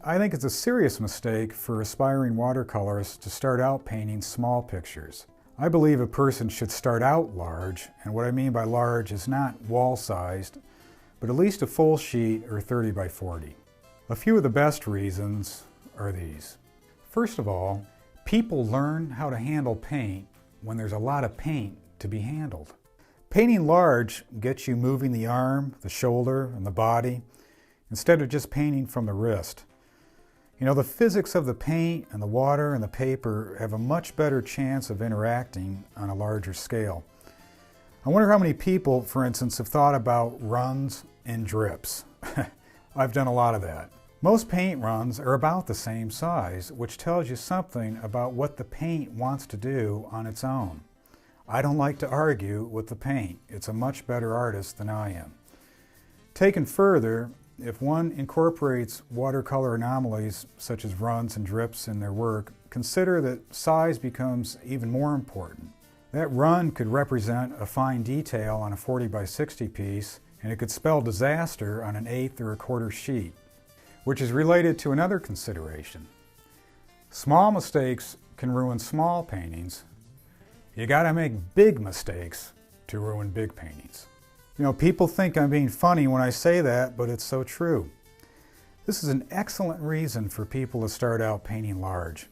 I think it's a serious mistake for aspiring watercolorists to start out painting small pictures. I believe a person should start out large, and what I mean by large is not wall-sized, but at least a full sheet or 30 by 40. A few of the best reasons are these. First of all, people learn how to handle paint when there's a lot of paint to be handled. Painting large gets you moving the arm, the shoulder, and the body, instead of just painting from the wrist. You know, the physics of the paint and the water and the paper have a much better chance of interacting on a larger scale. I wonder how many people, for instance, have thought about runs and drips. I've done a lot of that. Most paint runs are about the same size, which tells you something about what the paint wants to do on its own. I don't like to argue with the paint. It's a much better artist than I am. Taken further, if one incorporates watercolor anomalies such as runs and drips in their work, consider that size becomes even more important. That run could represent a fine detail on a 40 by 60 piece, and it could spell disaster on an 1/8 or a 1/4 sheet, which is related to another consideration. Small mistakes can ruin small paintings. You gotta make big mistakes to ruin big paintings. You know, people think I'm being funny when I say that, but it's so true. This is an excellent reason for people to start out painting large.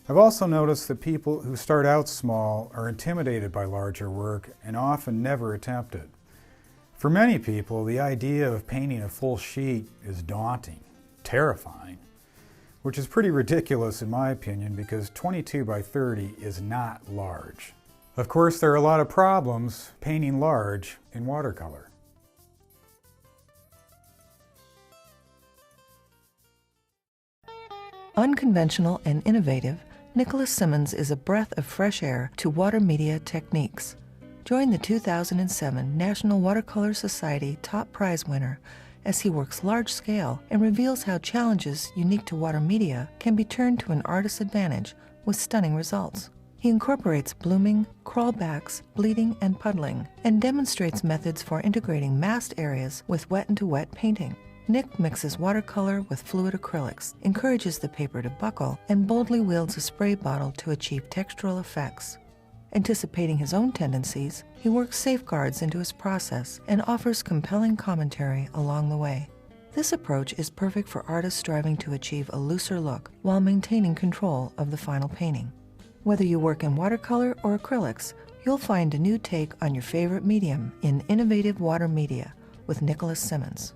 I've also noticed that people who start out small are intimidated by larger work and often never attempt it. For many people, the idea of painting a full sheet is daunting, terrifying, which is pretty ridiculous in my opinion because 22 by 30 is not large. Of course, there are a lot of problems painting large in watercolor. Unconventional and innovative, Nicholas Simmons is a breath of fresh air to Watermedia techniques. Join the 2007 National Watercolor Society top prize winner as he works large scale and reveals how challenges unique to Watermedia can be turned to an artist's advantage with stunning results. He incorporates blooming, crawlbacks, bleeding, and puddling, and demonstrates methods for integrating massed areas with wet-into-wet painting. Nick mixes watercolor with fluid acrylics, encourages the paper to buckle, and boldly wields a spray bottle to achieve textural effects. Anticipating his own tendencies, he works safeguards into his process and offers compelling commentary along the way. This approach is perfect for artists striving to achieve a looser look while maintaining control of the final painting. Whether you work in watercolor or acrylics, you'll find a new take on your favorite medium in innovative Watermedia with Nicholas Simmons.